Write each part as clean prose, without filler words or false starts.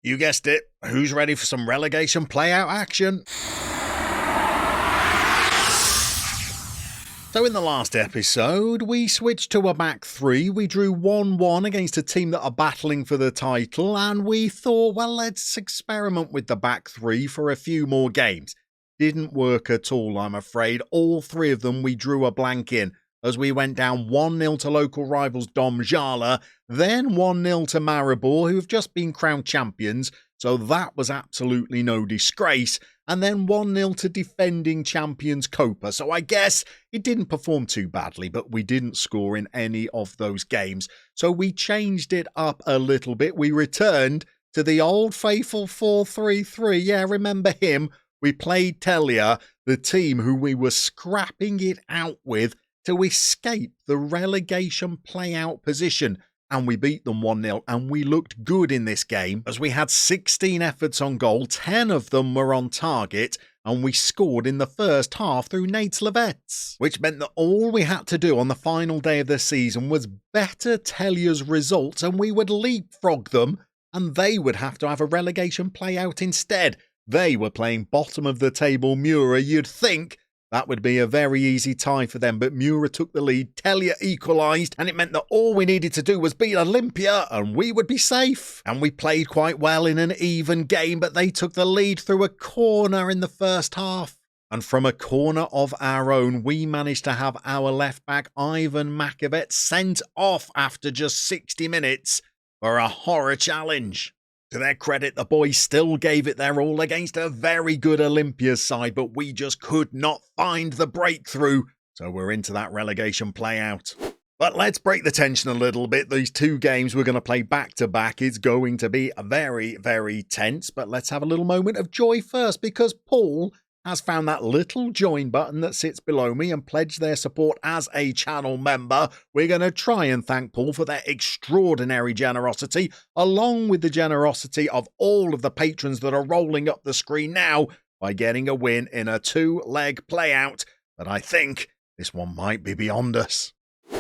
You guessed it. Who's ready for some relegation playout action? So in the last episode, we switched to a back three. We drew 1-1 against a team that are battling for the title, and we thought, well, let's experiment with the back three for a few more games. Didn't work at all, I'm afraid. All three of them we drew a blank in, as we went down 1-0 to local rivals Dobfather, then 1-0 to Maribor, who have just been crowned champions, so that was absolutely no disgrace, and then 1-0 to defending champions Copa, so I guess it didn't perform too badly, but we didn't score in any of those games, so we changed it up a little bit. We returned to the old faithful 4-3-3, yeah, remember him? We played Telia, the team who we were scrapping it out with, to escape the relegation playout position, and we beat them 1-0, and we looked good in this game as we had 16 efforts on goal, 10 of them were on target, and we scored in the first half through Nate Slavets, which meant that all we had to do on the final day of the season was better Telia's results, and we would leapfrog them, and they would have to have a relegation playout instead. They were playing bottom of the table Mura. You'd think that would be a very easy tie for them, but Mura took the lead, Telia equalised, and it meant that all we needed to do was beat Olympia and we would be safe. And we played quite well in an even game, but they took the lead through a corner in the first half. And from a corner of our own, we managed to have our left-back Ivan Makovet sent off after just 60 minutes for a horror challenge. To their credit, the boys still gave it their all against a very good Olympia side, but we just could not find the breakthrough, so we're into that relegation playout. But let's break the tension a little bit. These two games we're going to play back-to-back. It's going to be very, very tense, but let's have a little moment of joy first, because Paul has found that little join button that sits below me and pledged their support as a channel member. We're going to try and thank Paul for their extraordinary generosity, along with the generosity of all of the patrons that are rolling up the screen now by getting a win in a two-leg playout. But I think this one might be beyond us.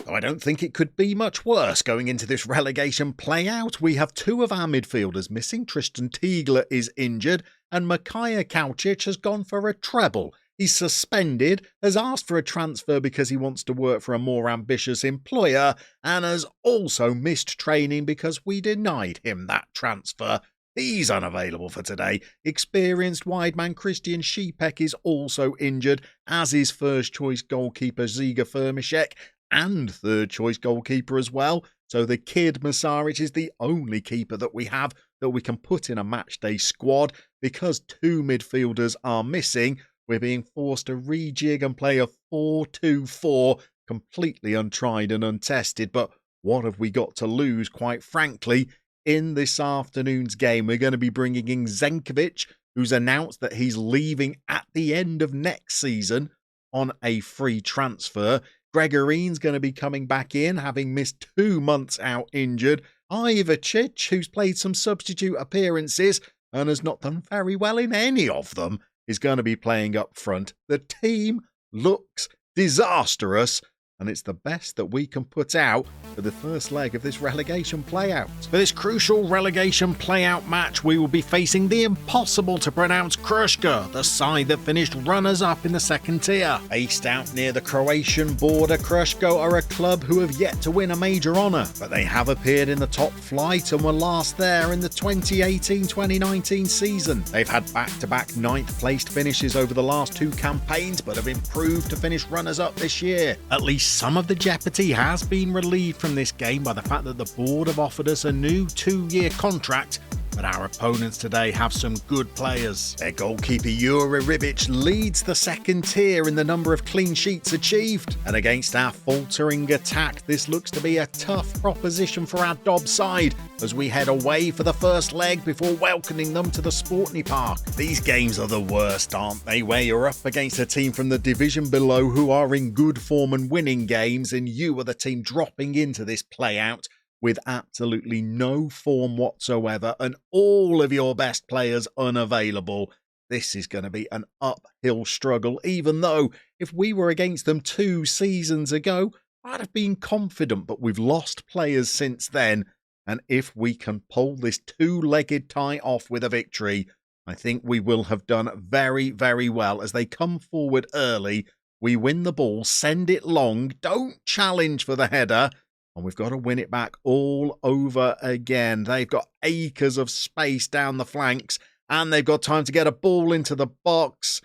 So I don't think it could be much worse going into this relegation playout. We have two of our midfielders missing. Tristan Tiegler is injured, and Mikhail Kaucic has gone for a treble. He's suspended, has asked for a transfer because he wants to work for a more ambitious employer, and has also missed training because we denied him that transfer. He's unavailable for today. Experienced wide man Christian Šípek is also injured, as is first choice goalkeeper Ziga Firmishek, and third choice goalkeeper as well. So the kid Masaric is the only keeper that we have that we can put in a matchday squad. Because two midfielders are missing, we're being forced to rejig and play a 4-2-4, completely untried and untested. But what have we got to lose, quite frankly? In this afternoon's game, we're going to be bringing in Zenkovic, who's announced that he's leaving at the end of next season on a free transfer. Gregorine's going to be coming back in, having missed 2 months out injured. Ivacic, who's played some substitute appearances and has not done very well in any of them, is going to be playing up front. The team looks disastrous, and it's the best that we can put out for the first leg of this relegation playout. For this crucial relegation playout match, we will be facing the impossible to pronounce Krška, the side that finished runners-up in the second tier. Based out near the Croatian border, Krška are a club who have yet to win a major honour, but they have appeared in the top flight and were last there in the 2018-2019 season. They've had back-to-back ninth-placed finishes over the last two campaigns, but have improved to finish runners-up this year. At least some of the jeopardy has been relieved from this game by the fact that the board have offered us a new 2-year contract, but our opponents today have some good players. Their goalkeeper Jure Ribic leads the second tier in the number of clean sheets achieved, and against our faltering attack, this looks to be a tough proposition for our Dob side as we head away for the first leg before welcoming them to the Sportny Park. These games are the worst, aren't they, where you're up against a team from the division below who are in good form and winning games, and you are the team dropping into this playout with absolutely no form whatsoever and all of your best players unavailable. This is going to be an uphill struggle, even though if we were against them 2 seasons ago, I'd have been confident, but we've lost players since then, And if we can pull this two-legged tie off with a victory, I think we will have done very, very well. As they come forward early, we win the ball, send it long, don't challenge for the header, and we've got to win it back all over again. They've got acres of space down the flanks, and they've got time to get a ball into the box.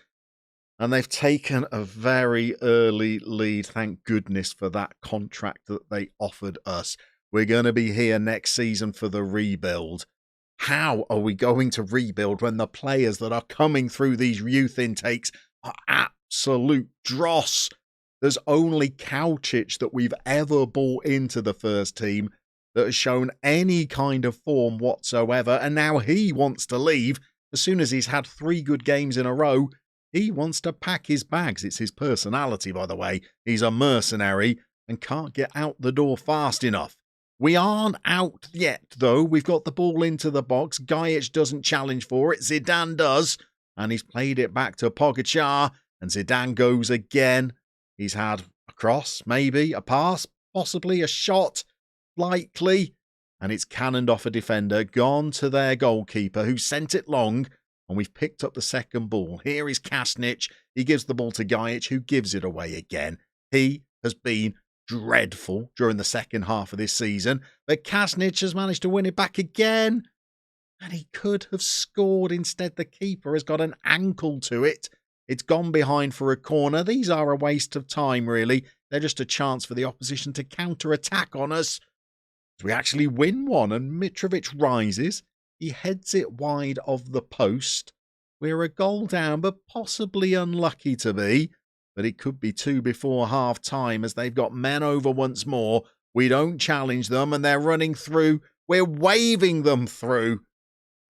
And they've taken a very early lead. Thank goodness for that contract that they offered us. We're going to be here next season for the rebuild. How are we going to rebuild when the players that are coming through these youth intakes are absolute dross? There's only Kaučić that we've ever brought into the first team that has shown any kind of form whatsoever, and now he wants to leave. As soon as he's had 3 good games in a row, he wants to pack his bags. It's his personality, by the way. He's a mercenary and can't get out the door fast enough. We aren't out yet, though. We've got the ball into the box. Gajic doesn't challenge for it. Zidane does. And he's played it back to Pogačar. And Zidane goes again. He's had a cross, maybe, a pass, possibly a shot, likely. And it's cannoned off a defender, gone to their goalkeeper, who sent it long. And we've picked up the second ball. Here is Kasnic. He gives the ball to Gajic, who gives it away again. He has been dreadful during the second half of this season, but Kasnic has managed to win it back again, and he could have scored. Instead, the keeper has got an ankle to it. It's gone behind for a corner. These are a waste of time, really. They're just a chance for the opposition to counter-attack on us. We actually win one, and Mitrovic rises. He heads it wide of the post. We're a goal down, but possibly unlucky to be. But it could be 2 before half-time as they've got men over once more. We don't challenge them and they're running through. We're waving them through.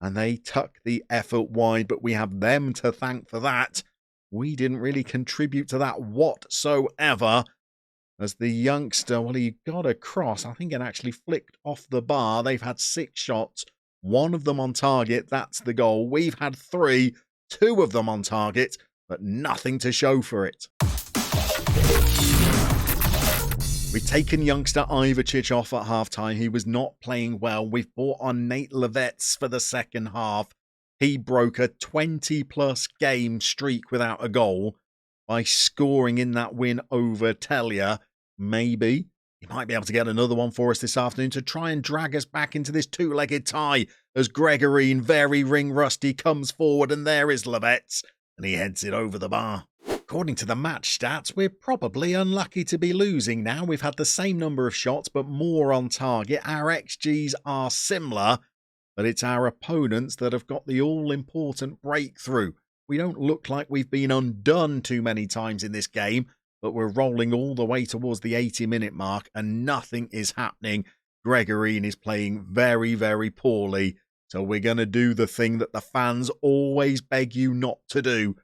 And they tuck the effort wide, but we have them to thank for that. We didn't really contribute to that whatsoever. As the youngster, well, he got a cross. I think it actually flicked off the bar. They've had 6 shots, 1 of them on target. That's the goal. We've had 3, 2 of them on target, but nothing to show for it. We've taken youngster Ivacic off at half-time. He was not playing well. We've brought on Nate Levets for the second half. He broke a 20-plus game streak without a goal by scoring in that win over Telia. Maybe he might be able to get another one for us this afternoon to try and drag us back into this 2-legged tie as Gregorine, very ring-rusty, comes forward, and there is Levets, and he heads it over the bar. According to the match stats, we're probably unlucky to be losing now. We've had the same number of shots, but more on target. Our XGs are similar, but it's our opponents that have got the all-important breakthrough. We don't look like we've been undone too many times in this game, but we're rolling all the way towards the 80-minute mark, and nothing is happening. Gregorine is playing very, very poorly, so we're going to do the thing that the fans always beg you not to do.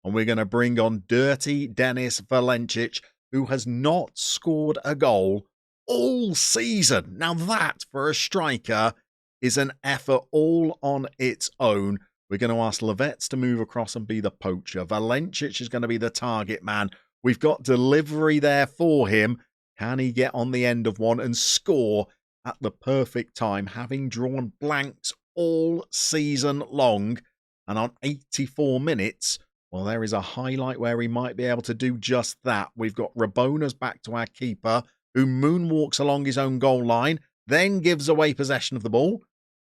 And we're going to bring on dirty Denis Valencic, who has not scored a goal all season. Now that, for a striker, is an effort all on its own. We're going to ask Levets to move across and be the poacher. Valencic is going to be the target man. We've got delivery there for him. Can he get on the end of one and score at the perfect time, having drawn blanks all season long? And on 84 minutes... well, there is a highlight where he might be able to do just that. We've got Rabonas back to our keeper, who moonwalks along his own goal line, then gives away possession of the ball,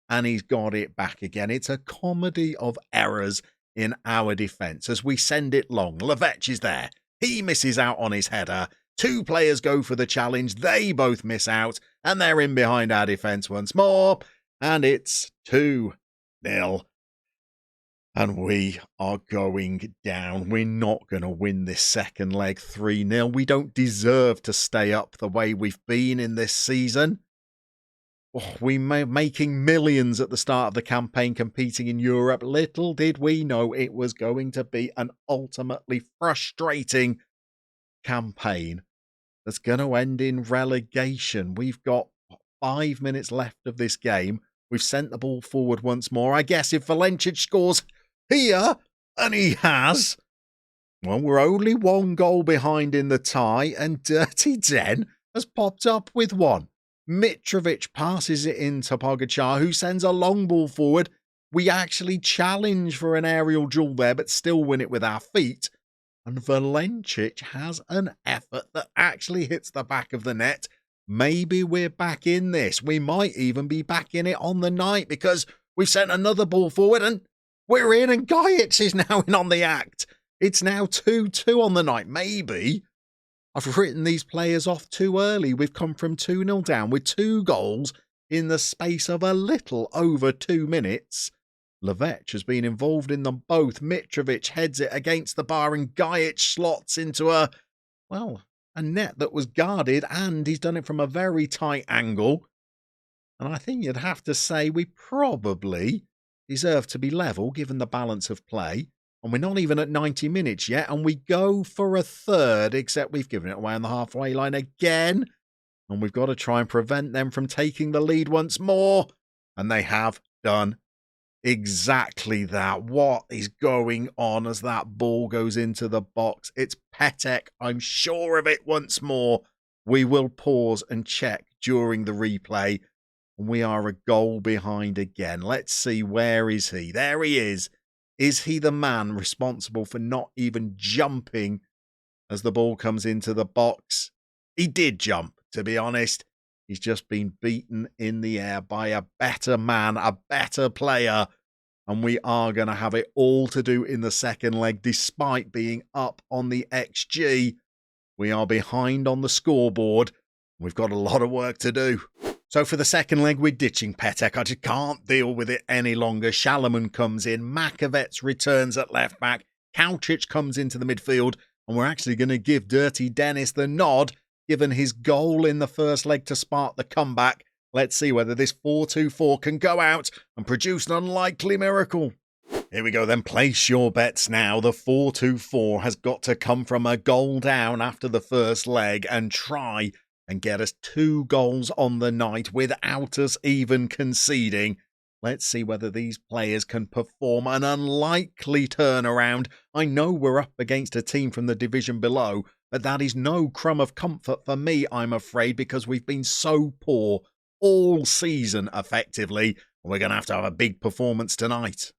and he's got it back again. It's a comedy of errors in our defence as we send it long. Levets is there. He misses out on his header. 2 players go for the challenge. They both miss out, and they're in behind our defence once more, and it's 2-0. And we are going down. We're not going to win this second leg 3-0. We don't deserve to stay up the way we've been in this season. Oh, we were making millions at the start of the campaign competing in Europe. Little did we know it was going to be an ultimately frustrating campaign that's going to end in relegation. We've got 5 minutes left of this game. We've sent the ball forward once more. I guess if Valencic scores here, and he has, well, we're only 1 goal behind in the tie, and Dirty Den has popped up with one. Mitrovic passes it into Pogacar, who sends a long ball forward. We actually challenge for an aerial duel there, but still win it with our feet. And Valencic has an effort that actually hits the back of the net. Maybe we're back in this. We might even be back in it on the night because we've sent another ball forward and we're in, and Gajic is now in on the act. It's now 2-2 on the night. Maybe I've written these players off too early. We've come from 2-0 down with 2 goals in the space of a little over 2 minutes. Levec has been involved in them both. Mitrovic heads it against the bar and Gajic slots into a net that was guarded, and he's done it from a very tight angle. And I think you'd have to say we probably deserve to be level given the balance of play. And we're not even at 90 minutes yet, and we go for a third, except we've given it away on the halfway line again. And we've got to try and prevent them from taking the lead once more. And they have done exactly that. What is going on as that ball goes into the box? It's Petek, I'm sure of it once more. We will pause and check during the replay. And we are a goal behind again. Let's see, where is he? There he is. Is he the man responsible for not even jumping as the ball comes into the box? He did jump, to be honest. He's just been beaten in the air by a better man, a better player. And we are going to have it all to do in the second leg, despite being up on the XG. We are behind on the scoreboard. We've got a lot of work to do. So for the second leg, we're ditching Petek. I just can't deal with it any longer. Shalaman comes in. Makovets returns at left back. Kaučić comes into the midfield. And we're actually going to give Dirty Dennis the nod, given his goal in the first leg to spark the comeback. Let's see whether this 4-2-4 can go out and produce an unlikely miracle. Here we go then. Place your bets now. The 4-2-4 has got to come from a goal down after the first leg and try and get us 2 goals on the night without us even conceding. Let's see whether these players can perform an unlikely turnaround. I know we're up against a team from the division below, but that is no crumb of comfort for me, I'm afraid, because we've been so poor all season, effectively. We're going to have a big performance tonight.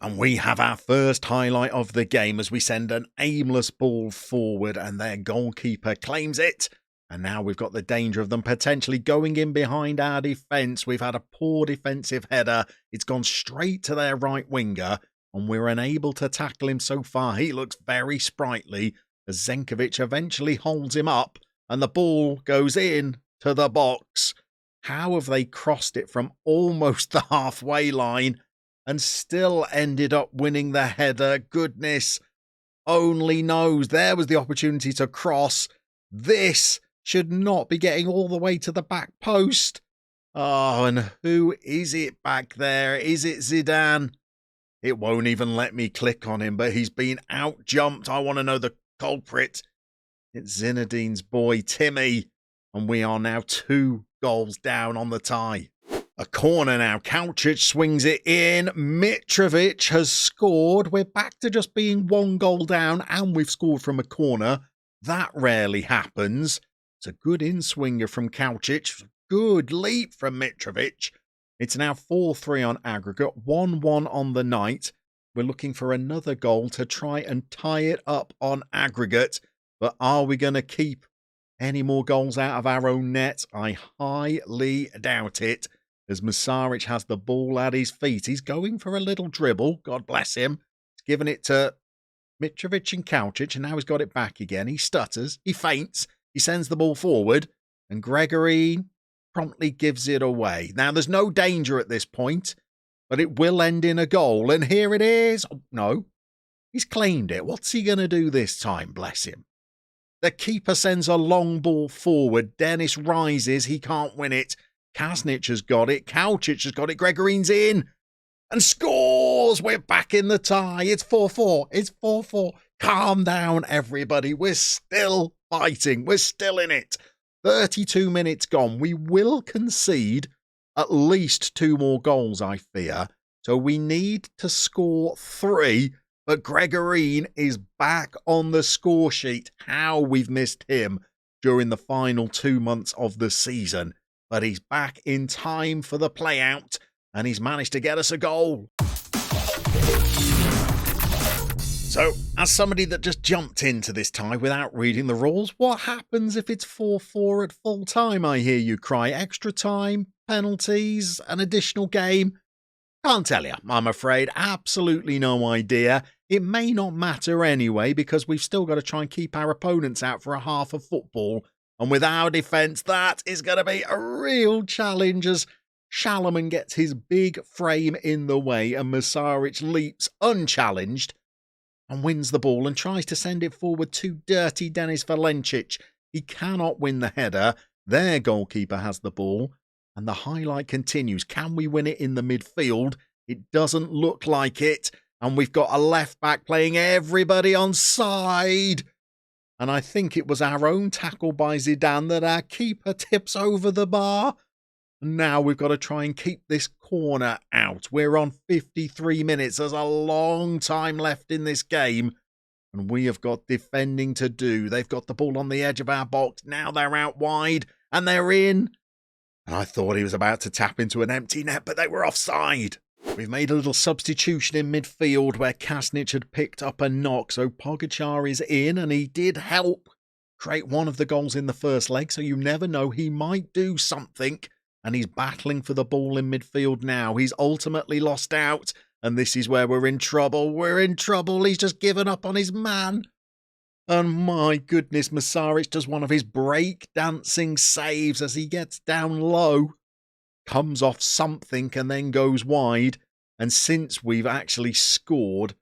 And we have our first highlight of the game as we send an aimless ball forward and their goalkeeper claims it. And now we've got the danger of them potentially going in behind our defence. We've had a poor defensive header. It's gone straight to their right winger, and we're unable to tackle him so far. He looks very sprightly as Zenkovic eventually holds him up, and the ball goes in to the box. How have they crossed it from almost the halfway line and still ended up winning the header? Goodness only knows. There was the opportunity to cross. This should not be getting all the way to the back post. Oh, and who is it back there? Is it Zidane? It won't even let me click on him, but he's been out-jumped. I want to know the culprit. It's Zinedine's boy, Timmy. And we are now 2 goals down on the tie. A corner now. Kaučić swings it in. Mitrovic has scored. We're back to just being 1 goal down, and we've scored from a corner. That rarely happens. It's a good in-swinger from Kaučić. Good leap from Mitrovic. It's now 4-3 on aggregate, 1-1 on the night. We're looking for another goal to try and tie it up on aggregate. But are we going to keep any more goals out of our own net? I highly doubt it, as Masaric has the ball at his feet. He's going for a little dribble. God bless him. He's given it to Mitrovic and Kaučić, and now he's got it back again. He stutters. He feints. He sends the ball forward, and Gregory promptly gives it away. Now, there's no danger at this point, but it will end in a goal, and here it is. Oh, no, he's claimed it. What's he going to do this time? Bless him. The keeper sends a long ball forward. Dennis rises. He can't win it. Kasnic has got it. Kaučić has got it. Gregory's in and scores. We're back in the tie. It's 4-4. It's 4-4. Calm down, everybody. We're still fighting. We're still in it. 32 minutes gone. We will concede at least 2 more goals, I fear. So we need to score 3. But Gregorin is back on the score sheet. How we've missed him during the final 2 months of the season. but he's back in time for the playout, and he's managed to get us a goal. So, as somebody that just jumped into this tie without reading the rules, what happens if it's 4-4 at full time, I hear you cry? Extra time, penalties, an additional game? Can't tell you, I'm afraid. Absolutely no idea. It may not matter anyway, because we've still got to try and keep our opponents out for a half of football. And with our defence, that is going to be a real challenge as Shalaman gets his big frame in the way and Mesaric leaps unchallenged and wins the ball and tries to send it forward to dirty Denis Valencic. He cannot win the header. Their goalkeeper has the ball. And the highlight continues. Can we win it in the midfield? It doesn't look like it. And we've got a left back playing everybody on side. And I think it was our own tackle by Zidane that our keeper tips over the bar. Now we've got to try and keep this corner out. We're on 53 minutes. There's a long time left in this game. And we have got defending to do. They've got the ball on the edge of our box. Now they're out wide and they're in. And I thought he was about to tap into an empty net, but they were offside. We've made a little substitution in midfield where Kasnic had picked up a knock. So Pogacar is in and he did help create one of the goals in the first leg. So you never know, he might do something. And he's battling for the ball in midfield now. He's ultimately lost out. And this is where we're in trouble. We're in trouble. He's just given up on his man. And my goodness, Mesaric does one of his break-dancing saves as he gets down low. Comes off something and then goes wide. And since we've actually scored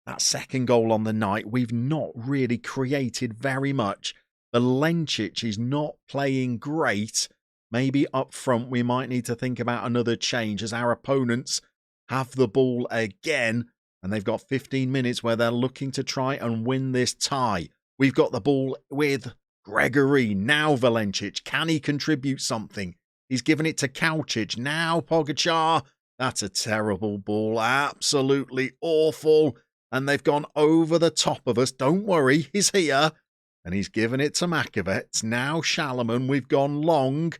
that second goal on the night, we've not really created very much. Valencic is not playing great. Maybe up front we might need to think about another change as our opponents have the ball again and they've got 15 minutes where they're looking to try and win this tie. We've got the ball with Gregory. Now Valencic. Can he contribute something? He's given it to Kaučić. Now Pogacar. That's a terrible ball. Absolutely awful. And they've gone over the top of us. Don't worry, he's here. And he's given it to Makovec. Now Shalaman. We've gone long.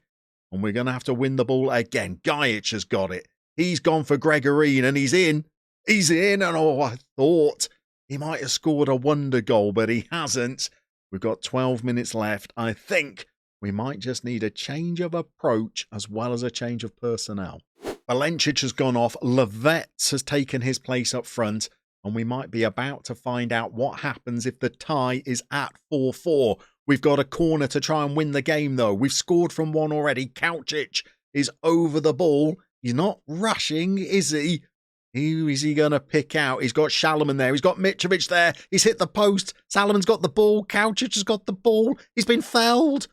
And we're going to have to win the ball again. Gajic has got it. He's gone for Gregorin and he's in. He's in. And oh, I thought he might have scored a wonder goal, but he hasn't. We've got 12 minutes left. I think we might just need a change of approach as well as a change of personnel. Valencic has gone off. Levetz has taken his place up front. And we might be about to find out what happens if the tie is at 4-4. We've got a corner to try and win the game, though. We've scored from one already. Kaučić is over the ball. He's not rushing, is he? Who is he going to pick out? He's got Shalaman there. He's got Mitrovic there. He's hit the post. Salaman's got the ball. Kaučić has got the ball. He's been fouled.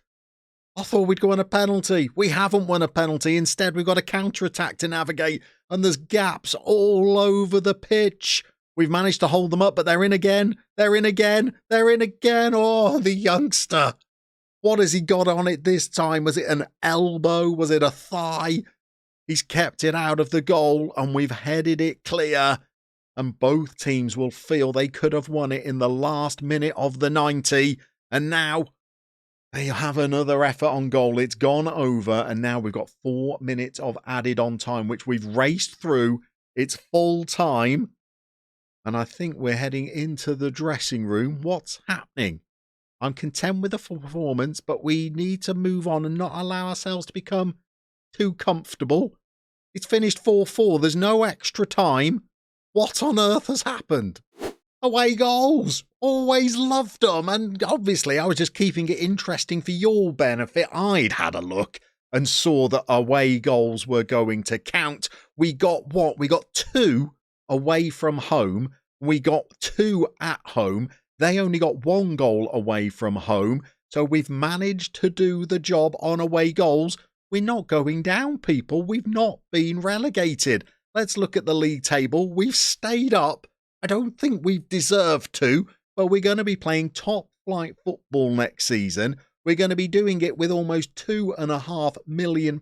I thought we'd go on a penalty. We haven't won a penalty. Instead, we've got a counter-attack to navigate. And there's gaps all over the pitch. We've managed to hold them up, but they're in again. They're in again. They're in again. Oh, the youngster. What has he got on it this time? Was it an elbow? Was it a thigh? He's kept it out of the goal and we've headed it clear. And both teams will feel they could have won it in the last minute of the 90. And now they have another effort on goal. It's gone over and now we've got 4 minutes of added on time, which we've raced through. It's full time. And I think we're heading into the dressing room. What's happening? I'm content with the performance, but we need to move on and not allow ourselves to become too comfortable. It's finished 4-4. There's no extra time. What on earth has happened? Away goals. Always loved them. And obviously I was just keeping it interesting for your benefit. I'd had a look and saw that away goals were going to count. We got what? We got 2 away from home. We got 2 at home. They only got 1 goal away from home. So we've managed to do the job on away goals. We're not going down, people. We've not been relegated. Let's look at the league table. We've stayed up. I don't think we've deserved to, but we're going to be playing top flight football next season. We're going to be doing it with almost £2.5 million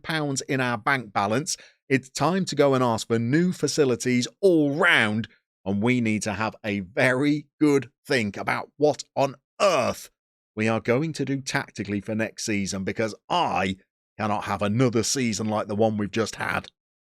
in our bank balance. It's time to go and ask for new facilities all round, and we need to have a very good think about what on earth we are going to do tactically for next season, because I cannot have another season like the one we've just had.